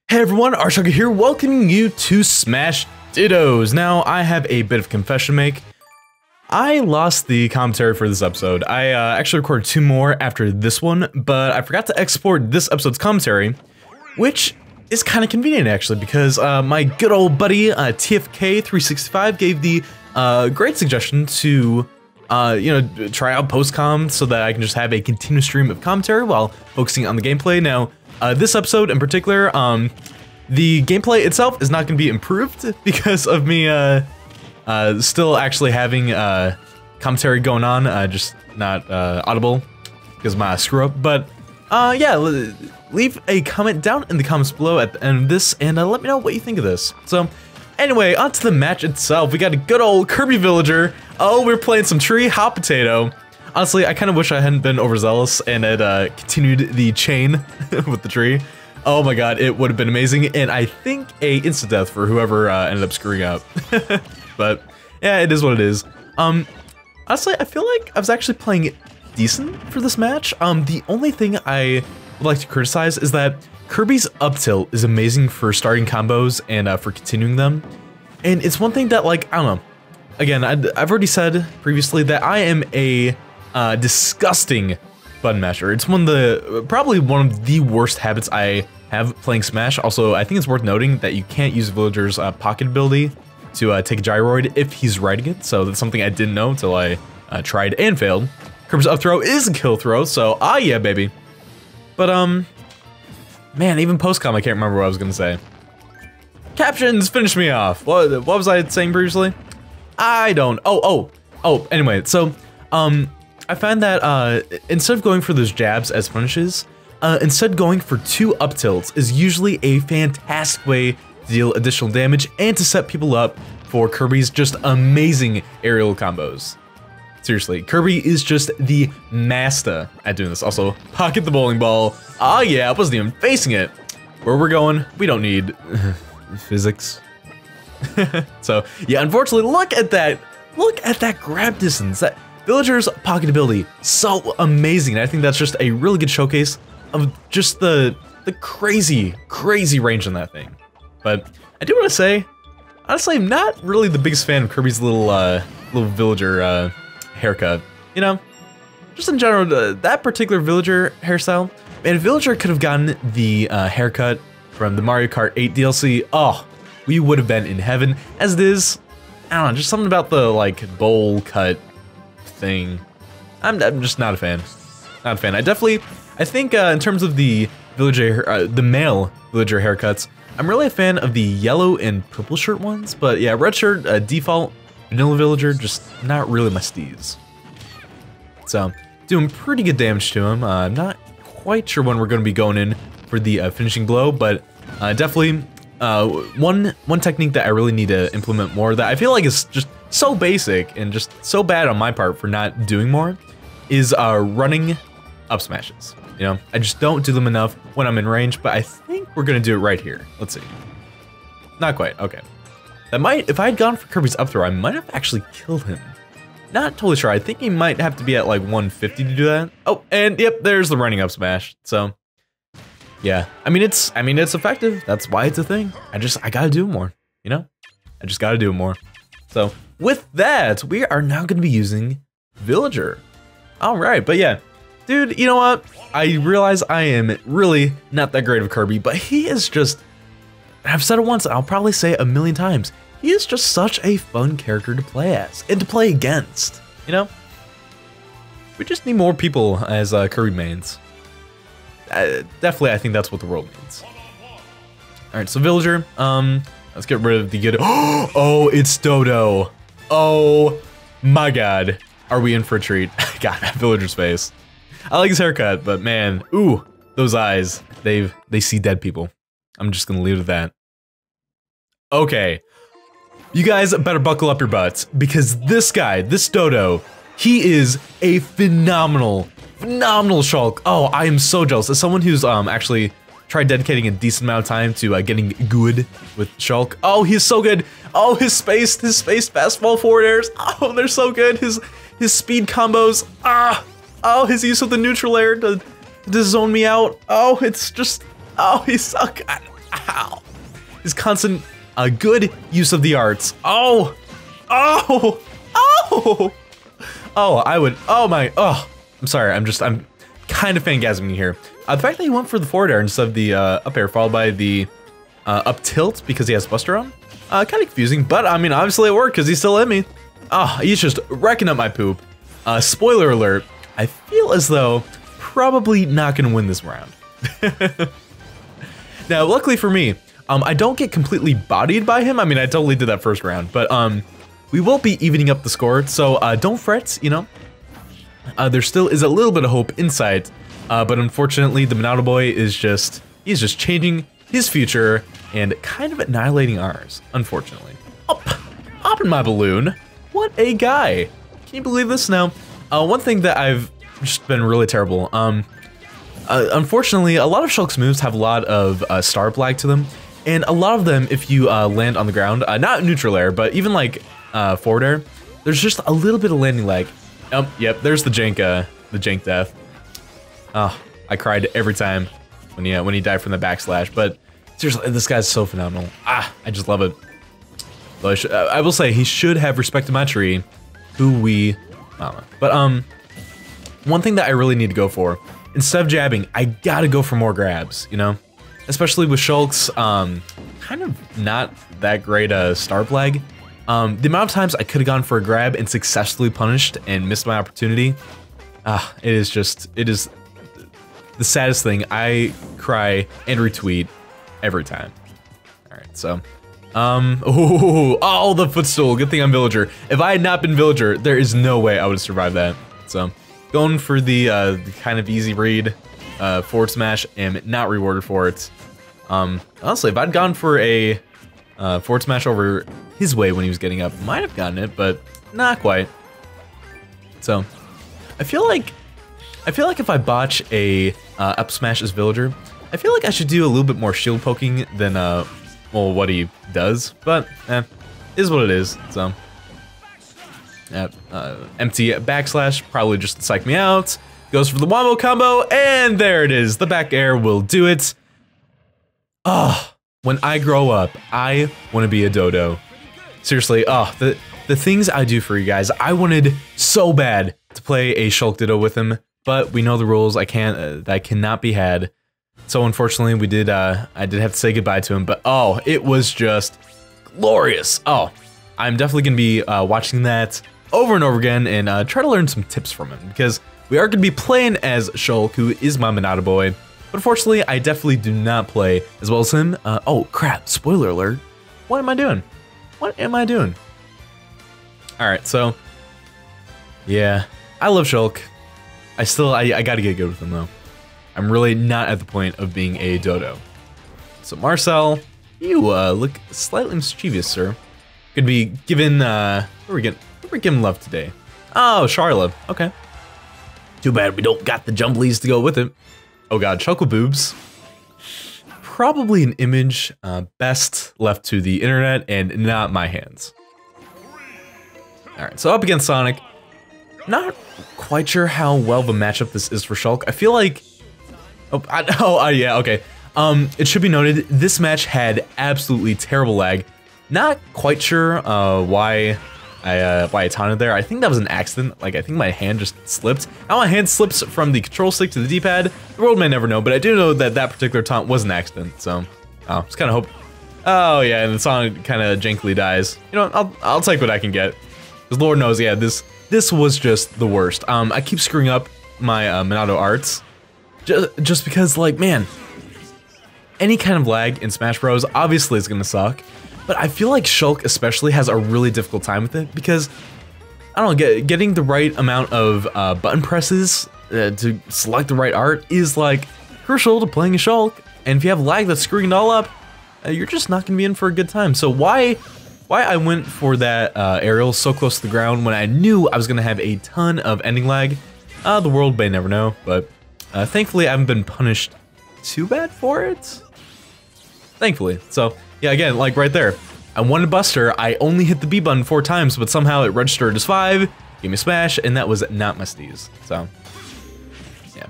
Hey everyone, ArchTalko here, welcoming you to Smash Dittos. Now, I have a bit of confession to make. I lost the commentary for this episode. I actually recorded 2 more after this one, but I forgot to export this episode's commentary, which is kind of convenient actually, because my good old buddy TFK365 gave the great suggestion to try out post-com so that I can just have a continuous stream of commentary while focusing on the gameplay. Now, this episode in particular, the gameplay itself is not going to be improved because of me still actually having commentary going on, just not audible because of my screw up. But yeah, leave a comment down in the comments below at the end of this and let me know what you think of this. So anyway, on to the match itself. We got a good old Kirby Villager. Oh, we're playing some tree hot potato. Honestly, I kind of wish I hadn't been overzealous and had continued the chain with the tree. Oh my god, it would have been amazing, and I think a instant death for whoever ended up screwing up. But yeah, it is what it is. Honestly, I feel like I was actually playing decent for this match. The only thing I would like to criticize is that Kirby's up tilt is amazing for starting combos and for continuing them. And it's one thing that, like, I don't know. Again, I've already said previously that I am a disgusting button masher. It's probably one of the worst habits I have playing Smash. Also, I think it's worth noting that you can't use Villager's pocket ability to take a gyroid if he's riding it. So that's something I didn't know until I tried and failed. Kirby's up throw is a kill throw, so yeah, baby. But man, even post-com, I can't remember what I was gonna say. Captions finish me off. What was I saying previously? I don't. Oh. Anyway, so I find that instead of going for those jabs as punishes, instead going for 2 up tilts is usually a fantastic way to deal additional damage and to set people up for Kirby's just amazing aerial combos. Seriously, Kirby is just the master at doing this. Also, pocket the bowling ball. Ah yeah, I wasn't even facing it. Where we're going, we don't need physics. So yeah, unfortunately, look at that grab distance. That Villager's pocket ability, so amazing. And I think that's just a really good showcase of just the crazy range on that thing. But I do want to say, honestly, I'm not really the biggest fan of Kirby's little Villager haircut. You know, just in general, that particular Villager hairstyle. And if Villager could have gotten the haircut from the Mario Kart 8 DLC, oh, we would have been in heaven. As it is, I don't know, just something about the like bowl cut thing. I'm just not a fan. Not a fan. I think in terms of the Villager, the male Villager haircuts, I'm really a fan of the yellow and purple shirt ones. But yeah, red shirt, default, vanilla Villager, just not really my steez. So doing pretty good damage to him. I'm not quite sure when we're going to be going in for the finishing blow, but definitely one technique that I really need to implement more that I feel like is just so basic and just so bad on my part for not doing more is running up smashes. You know, I just don't do them enough when I'm in range, but I think we're gonna do it right here. Let's see. Not quite, okay. That might, if I had gone for Kirby's up throw, I might have actually killed him. Not totally sure. I think he might have to be at like 150 to do that. Oh, and yep, there's the running up smash. So yeah, I mean it's effective. That's why it's a thing. I gotta do it more, you know? I just gotta do it more. So with that, we are now gonna be using Villager. All right, but yeah, dude, you know what? I realize I am really not that great of Kirby, but he is just, I've said it once, I'll probably say it a million times. He is just such a fun character to play as and to play against, you know? We just need more people as Kirby mains. Definitely, I think that's what the world needs. All right, so Villager, let's get rid of the good. Oh, it's Dodo. Oh my god, are we in for a treat? God, that Villager's face. I like his haircut, but man, ooh, those eyes, they see dead people. I'm just gonna leave it at that. Okay, you guys better buckle up your butts because this guy, this Dodo, he is a phenomenal Shulk. Oh, I am so jealous. As someone who's actually tried dedicating a decent amount of time to getting good with Shulk. Oh, he's so good. Oh, his space fastball forward airs. Oh, they're so good. His speed combos. Oh, his use of the neutral air to zone me out. Oh, it's just, oh, he's so good. Ow. His constant good use of the arts. Oh, oh, oh, oh, I would, oh my, oh, I'm sorry, I'm kind of fangasming here. The fact that he went for the forward air instead of the up air followed by the up tilt because he has Buster on, kind of confusing, but I mean, obviously it worked because he's still at me. Oh, he's just wrecking up my poop. Spoiler alert, I feel as though probably not gonna win this round. Now, luckily for me, I don't get completely bodied by him. I mean, I totally did that first round, but we will be evening up the score, so don't fret, you know. There still is a little bit of hope in sight, but unfortunately, the Monado Boy is he's just changing his future and kind of annihilating ours, unfortunately. Up in my balloon. What a guy. Can you believe this? Now, one thing that I've just been really terrible, unfortunately, a lot of Shulk's moves have a lot of startup lag to them, and a lot of them, if you land on the ground, not neutral air, but even like forward air, there's just a little bit of landing lag. Yep, there's the jank death. Oh, I cried every time when he died from the backslash, but seriously, this guy's so phenomenal. I just love it. But I will say, he should have respected my tree, I don't know. But one thing that I really need to go for, instead of jabbing, I gotta go for more grabs, you know? Especially with Shulk's kind of not that great startup lag. The amount of times I could have gone for a grab and successfully punished and missed my opportunity, it is the saddest thing. I cry and retweet every time. Alright, so, oh, the footstool, good thing I'm Villager. If I had not been Villager, there is no way I would have survived that. So, going for the kind of easy read, forward smash, and not rewarded for it. Honestly, if I'd gone for a forward smash over his way when he was getting up, might have gotten it, but not quite. So, I feel like if I botch a up smash as Villager, I feel like I should do a little bit more shield poking than well, what he does, but is what it is. So, empty backslash, probably just to psych me out. Goes for the wombo combo, and there it is. The back air will do it. When I grow up, I want to be a dodo. Seriously, the things I do for you guys. I wanted so bad to play a Shulk Ditto with him, but we know the rules. That cannot be had. So unfortunately, I did have to say goodbye to him, but it was just glorious. I'm definitely gonna be watching that over and over again and try to learn some tips from him, because we are gonna be playing as Shulk, who is my Monado Boy. But unfortunately, I definitely do not play as well as him. Oh crap, spoiler alert. What am I doing? What am I doing? Alright, so, yeah, I love Shulk. I gotta get good with him though. I'm really not at the point of being a dodo. So Marcel, you look slightly mischievous, sir. Could be given, we're giving love today. Oh, Charlotte, okay. Too bad we don't got the jumblies to go with it. Oh god, Choco Boobs. Probably an image best left to the internet and not my hands. Alright, so up against Sonic. Not quite sure how well of a matchup this is for Shulk. I feel like... yeah, okay. It should be noted, this match had absolutely terrible lag. Not quite sure why I taunted there. I think that was an accident. Like, I think my hand just slipped. How my hand slips from the control stick to the D-pad, the world may never know, but I do know that that particular taunt was an accident, so... just kind of hope... Oh, yeah, and the Sonic kind of jankily dies. You know, I'll take what I can get. Because Lord knows, yeah, this was just the worst. I keep screwing up my Monado arts. Just because, like, man, any kind of lag in Smash Bros. Obviously is gonna suck, but I feel like Shulk especially has a really difficult time with it because, I don't know, getting the right amount of button presses to select the right art is, like, crucial to playing a Shulk, and if you have lag that's screwing it all up, you're just not gonna be in for a good time. So why I went for that aerial so close to the ground when I knew I was gonna have a ton of ending lag, the world may never know, but thankfully I haven't been punished too bad for it. Thankfully. So, yeah, again, like right there. I wanted Buster, I only hit the B button 4 times, but somehow it registered as 5, gave me a smash, and that was not my steez. So, yeah.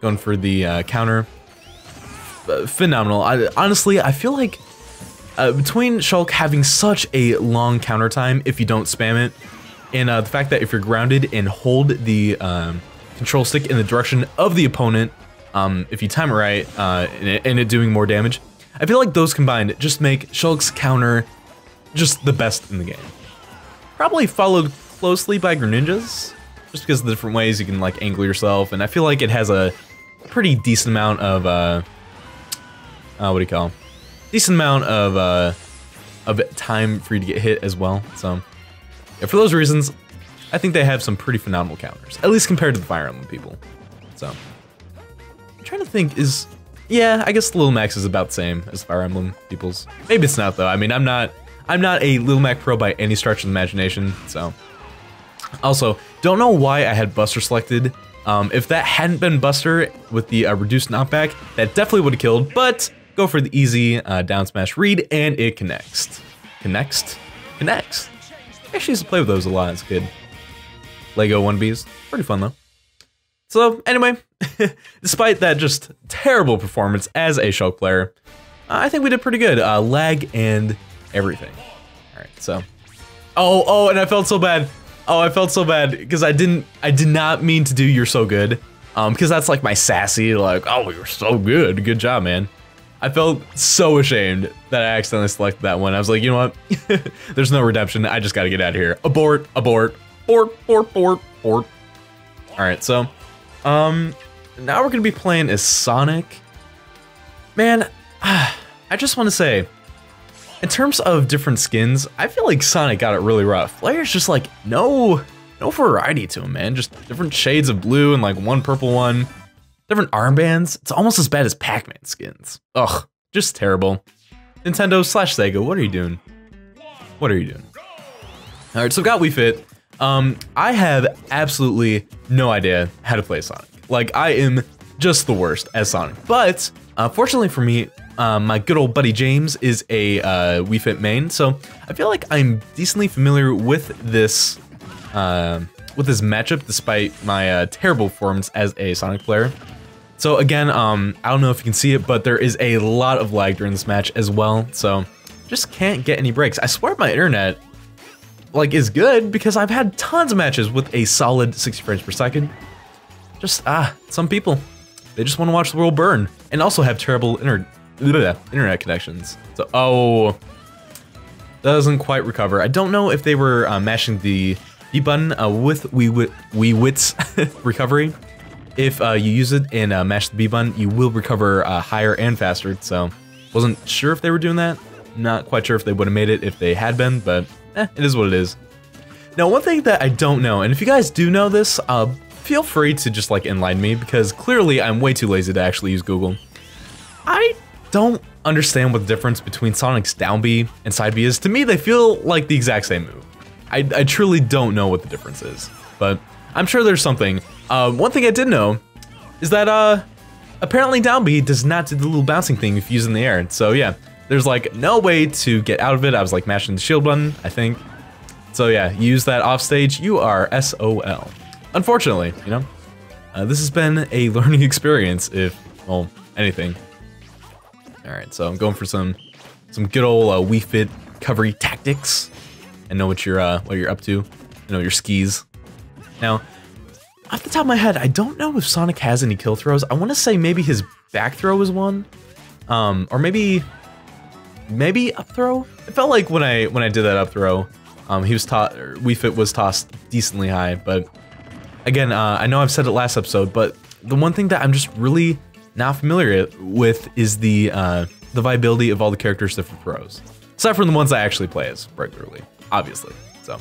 Going for the counter. phenomenal. Honestly, I feel like between Shulk having such a long counter time if you don't spam it, and the fact that if you're grounded and hold the control stick in the direction of the opponent, if you time it right, and it doing more damage, I feel like those combined just make Shulk's counter just the best in the game. Probably followed closely by Greninja's, just because of the different ways you can like angle yourself, and I feel like it has a pretty decent amount of what do you call? Decent amount of time for you to get hit as well. So yeah, for those reasons, I think they have some pretty phenomenal counters, at least compared to the Fire Emblem people. So I'm trying to think, yeah, I guess Lil Max is about the same as Fire Emblem people's. Maybe it's not though. I mean, I'm not a Lil Mac pro by any stretch of the imagination. So also, don't know why I had Buster selected. If that hadn't been Buster with the reduced knockback, that definitely would have killed, but go for the easy down smash read, and it connects. Connects? I actually used to play with those a lot as a kid. Lego 1Bs. Pretty fun though. So anyway, despite that just terrible performance as a Shulk player, I think we did pretty good. Lag and everything. Alright, so. Oh, and I felt so bad. Oh, I felt so bad because I did not mean to do "You're so good," because that's like my sassy, like, "Oh, you're so good, good job, man." I felt so ashamed that I accidentally selected that one. I was like, you know what? There's no redemption. I just gotta get out of here. Abort, abort, abort. All right, so now we're gonna be playing as Sonic. Man, I just want to say, in terms of different skins, I feel like Sonic got it really rough. There's just like no variety to him, man. Just different shades of blue and like one purple one. Different armbands. It's almost as bad as Pac-Man skins. Ugh, just terrible. Nintendo / Sega, what are you doing? What are you doing? All right, so I've got Wii Fit. I have absolutely no idea how to play Sonic. Like, I am just the worst as Sonic. But fortunately for me, my good old buddy James is a Wii Fit main, so I feel like I'm decently familiar with this matchup, despite my terrible performance as a Sonic player. So again, I don't know if you can see it, but there is a lot of lag during this match as well, so just can't get any breaks. I swear my internet like is good because I've had tons of matches with a solid 60 frames per second. Just some people, they just want to watch the world burn and also have terrible internet connections. So doesn't quite recover. I don't know if they were mashing the B button with Wii Wit's recovery. If you use it and mash the B button, you will recover higher and faster. So wasn't sure if they were doing that. Not quite sure if they would have made it if they had been, but it is what it is. Now, one thing that I don't know, and if you guys do know this, feel free to just like enlighten me, because clearly I'm way too lazy to actually use Google. I don't understand what the difference between Sonic's down B and side B is. To me, they feel like the exact same move. I truly don't know what the difference is, but I'm sure there's something. One thing I did know is that apparently down B does not do the little bouncing thing if you use it in the air. So yeah, there's like no way to get out of it. I was like mashing the shield button, I think. So yeah, you use that off stage, you are SOL. Unfortunately, you know, this has been a learning experience, if, well, anything. All right, so I'm going for some good old Wii Fit recovery tactics. I know what you're up to. You know your skis. Now, off the top of my head, I don't know if Sonic has any kill throws. I want to say maybe his back throw is one, or maybe up throw. It felt like when I did that up throw, Wii Fit was tossed decently high. But again, I know I've said it last episode, but the one thing that I'm just really not familiar with is the viability of all the characters' different throws, aside from the ones I actually play as regularly, obviously. So,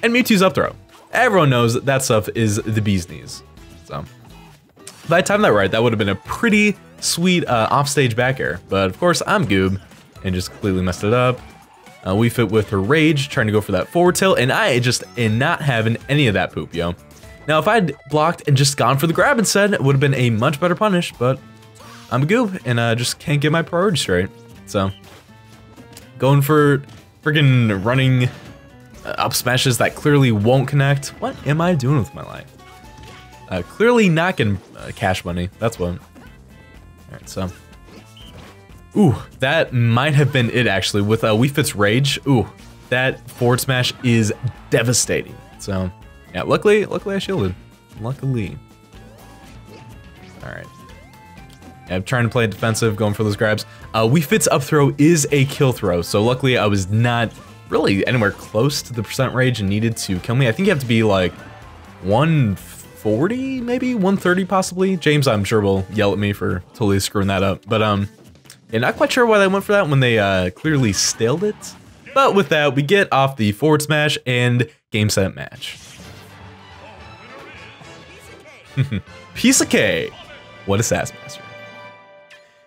and Mewtwo's up throw. Everyone knows that stuff is the bee's knees. So, if I timed that right, that would have been a pretty sweet offstage back air. But of course, I'm Goob and just completely messed it up. Wii Fit with her rage, trying to go for that forward tilt, and I just am not having any of that poop, yo. Now, if I'd blocked and just gone for the grab instead, it would have been a much better punish, but I'm a Goob and just can't get my priority straight. So, going for freaking running up smashes that clearly won't connect. What am I doing with my life? Clearly not getting cash money. That's what. All right, so Ooh, that might have been it actually. With Wii Fit's Rage, ooh, that forward smash is devastating. So, yeah, luckily I shielded. Luckily. Alright. Yeah, I'm trying to play defensive, going for those grabs. Wii Fit's up throw is a kill throw, so luckily I was not really anywhere close to the percent rage and needed to kill me. I think you have to be like 140, maybe 130 possibly. James, I'm sure, will yell at me for totally screwing that up. But yeah, not quite sure why they went for that when they clearly stalled it. But with that, we get off the forward smash and game set match. Piece of cake. What a sass master.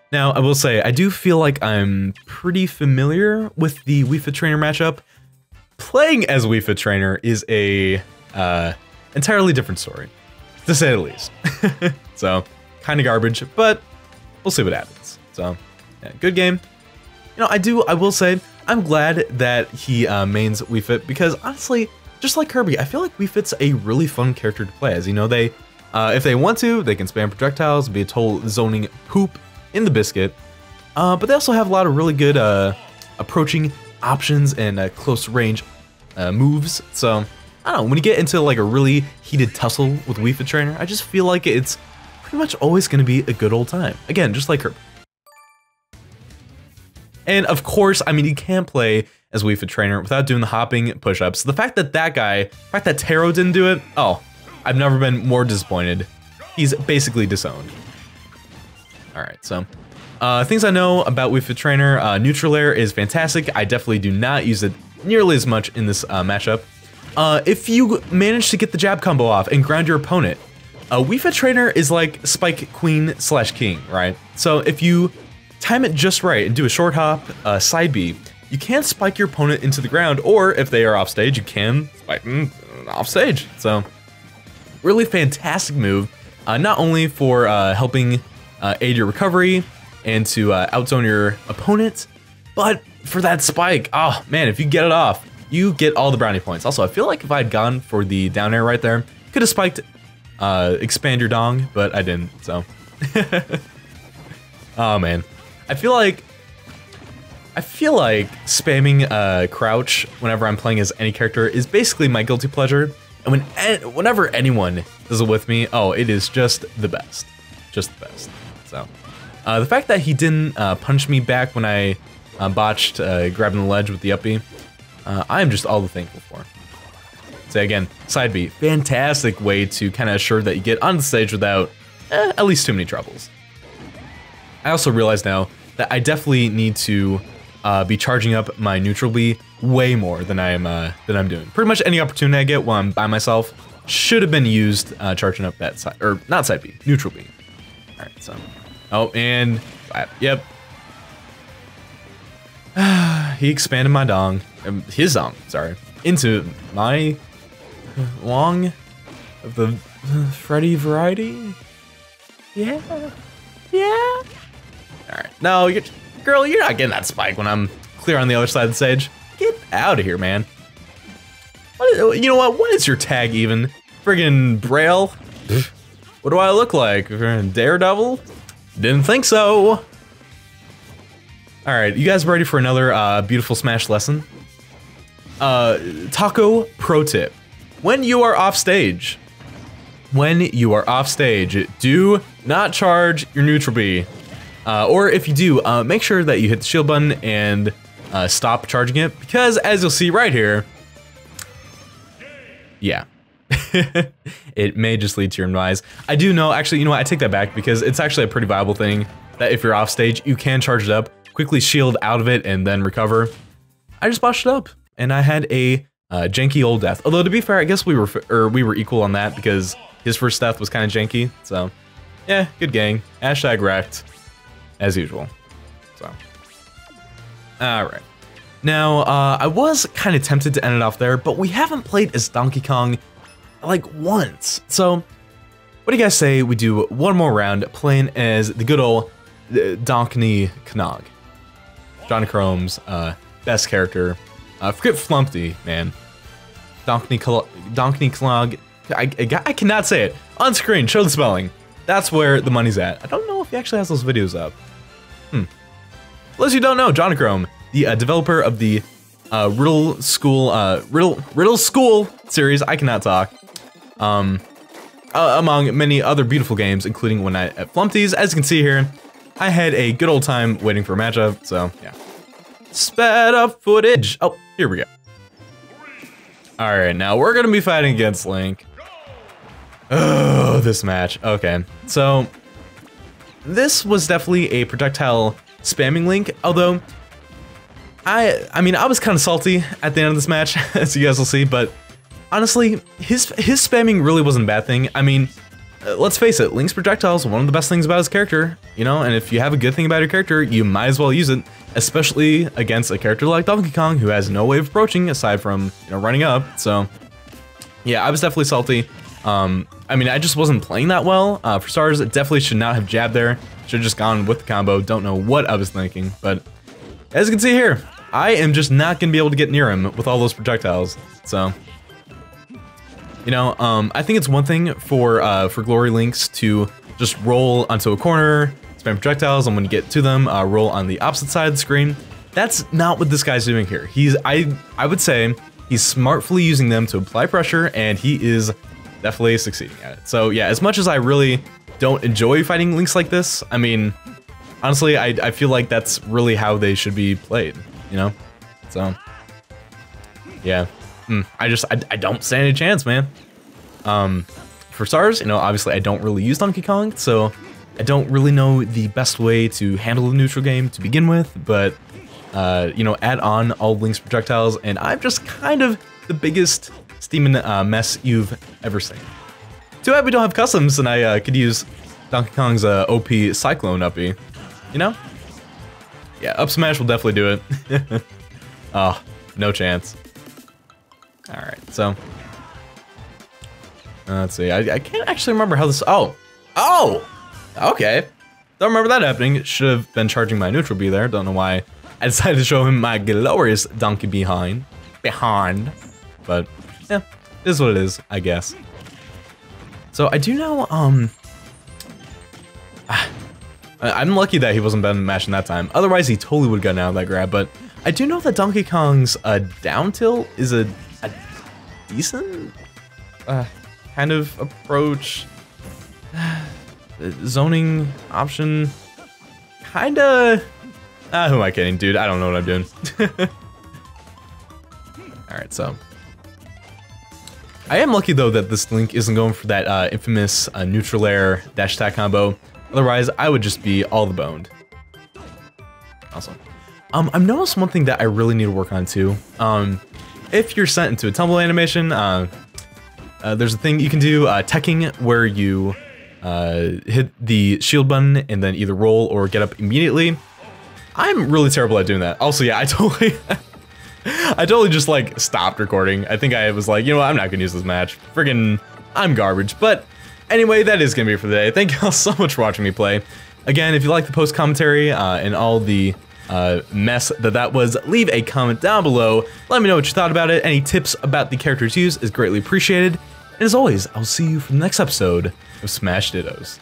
Now, I will say, I do feel like I'm pretty familiar with the Wii Fit Trainer matchup. Playing as Wii Fit Trainer is a entirely different story, to say the least. So, kind of garbage, but we'll see what happens. So, yeah, good game. You know, I will say, I'm glad that he mains Wii Fit because honestly, just like Kirby, I feel like Wii Fit's a really fun character to play as. You know, they, if they want to, they can spam projectiles, be a total zoning poop in the biscuit, but they also have a lot of really good approaching options and close range moves. So I don't know, when you get into like a really heated tussle with Wii Fit Trainer, I just feel like it's pretty much always going to be a good old time. Again, just like Kirby. And of course, I mean, you can't play as Wii Fit Trainer without doing the hopping push-ups. The fact that the fact that Taro didn't do it, oh, I've never been more disappointed. He's basically disowned. Alright, so things I know about Wii Fit Trainer, neutral air is fantastic. I definitely do not use it nearly as much in this matchup. If you manage to get the jab combo off and ground your opponent, Wii Fit Trainer is like Spike Queen / King, right? So if you time it just right and do a short hop, side B, you can spike your opponent into the ground, or if they are off stage, you can spike them off stage. So really fantastic move, not only for helping aid your recovery and to outzone your opponent, but for that spike, oh man, if you get it off, you get all the brownie points. Also, I feel like if I had gone for the down air right there, could have spiked expand your dong, but I didn't, so. Oh man, I feel like spamming crouch whenever I'm playing as any character is basically my guilty pleasure, and whenever anyone does it with me, oh, it is just the best. Just the best. So, the fact that he didn't punch me back when I botched grabbing the ledge with the up B, I am just all the thankful for. Say again, side B, fantastic way to kind of assure that you get on the stage without at least too many troubles. I also realize now that I definitely need to be charging up my neutral B way more than I'm doing. Pretty much any opportunity I get while I'm by myself should have been used charging up that side, or not side B, neutral B. All right, so, oh, and, yep. He expanded my dong, his dong, sorry, into my long of the Freddy variety. Yeah, yeah. All right, no, girl, you're not getting that spike when I'm clear on the other side of the stage. Get out of here, man. You know what? What is your tag even? Friggin' Braille? What do I look like? Daredevil? Didn't think so. Alright, you guys ready for another beautiful Smash lesson? Taco pro tip. When you are off stage, do not charge your neutral B. Or if you do, make sure that you hit the shield button and stop charging it, because as you'll see right here, yeah. It may just lead to your demise. I do know, actually, you know what, I take that back, because it's actually a pretty viable thing that if you're off stage, you can charge it up, quickly shield out of it, and then recover. I just botched it up, and I had a janky old death. Although, to be fair, I guess we were equal on that, because his first death was kind of janky, so yeah, good gang. Hashtag wrecked, as usual. So, alright. Now, I was kind of tempted to end it off there, but we haven't played as Donkey Kong like once. So, what do you guys say we do one more round playing as the good old Donkey Kong? John Chrome's best character. Forget Flumpty, man. Donkey Kong. I cannot say it. On screen, show the spelling. That's where the money's at. I don't know if he actually has those videos up. For those who don't know, Jonachrome, the developer of the Riddle School series, I cannot talk. Among many other beautiful games, including One Night at Flumpty's. As you can see here, I had a good old time waiting for a matchup, so yeah. Sped up footage. Oh, here we go. All right, now we're gonna be fighting against Link. Oh, this match. Okay, so this was definitely a projectile spamming Link, although I mean, I was kind of salty at the end of this match, as you guys will see, but honestly, his spamming really wasn't a bad thing. I mean, let's face it, Link's projectiles are one of the best things about his character, you know, and if you have a good thing about your character, you might as well use it, especially against a character like Donkey Kong, who has no way of approaching aside from, you know, running up. So yeah, I was definitely salty. I mean, I just wasn't playing that well. For starters, it definitely should not have jabbed there. Should have just gone with the combo. Don't know what I was thinking, but as you can see here, I am just not gonna be able to get near him with all those projectiles. So, you know, I think it's one thing for Glory Links to just roll onto a corner, spam projectiles, and when you get to them, roll on the opposite side of the screen. That's not what this guy's doing here. I would say he's smartly using them to apply pressure, and he is definitely succeeding at it. So yeah, as much as I really don't enjoy fighting Links like this, I mean, honestly, I feel like that's really how they should be played, you know? So, yeah. I don't stand any chance, man. For stars, you know, obviously I don't really use Donkey Kong, so I don't really know the best way to handle the neutral game to begin with, but, you know, add on all Link's projectiles, and I'm just kind of the biggest steaming mess you've ever seen. Too bad we don't have customs, and I could use Donkey Kong's OP Cyclone uppy, you know? Yeah, up smash will definitely do it. Oh, no chance. Alright, so let's see. I can't actually remember how this. Oh, okay. Don't remember that happening. Should have been charging my neutral B there. Don't know why I decided to show him my glorious donkey behind. But yeah, it is what it is, I guess. So I do know. I'm lucky that he wasn't been mashing that time. Otherwise, he totally would have gotten out of that grab. But I do know that Donkey Kong's down tilt is a decent kind of approach. Zoning option, kinda. Who am I kidding, dude? I don't know what I'm doing. All right, so I am lucky though that this Link isn't going for that infamous neutral air dash attack combo. Otherwise, I would just be all the boned. Awesome. I've noticed one thing that I really need to work on too. If you're sent into a tumble animation, there's a thing you can do, teching, where you hit the shield button and then either roll or get up immediately. I'm really terrible at doing that. Also, yeah, I totally just like stopped recording. I think I was like, you know what, I'm not gonna use this match. Friggin', I'm garbage. But anyway, that is gonna be it for the day. Thank you all so much for watching me play. Again, if you like the post commentary and all the mess that was, leave a comment down below. Let me know what you thought about it. Any tips about the characters used is greatly appreciated. And as always, I'll see you for the next episode of Smash Dittos.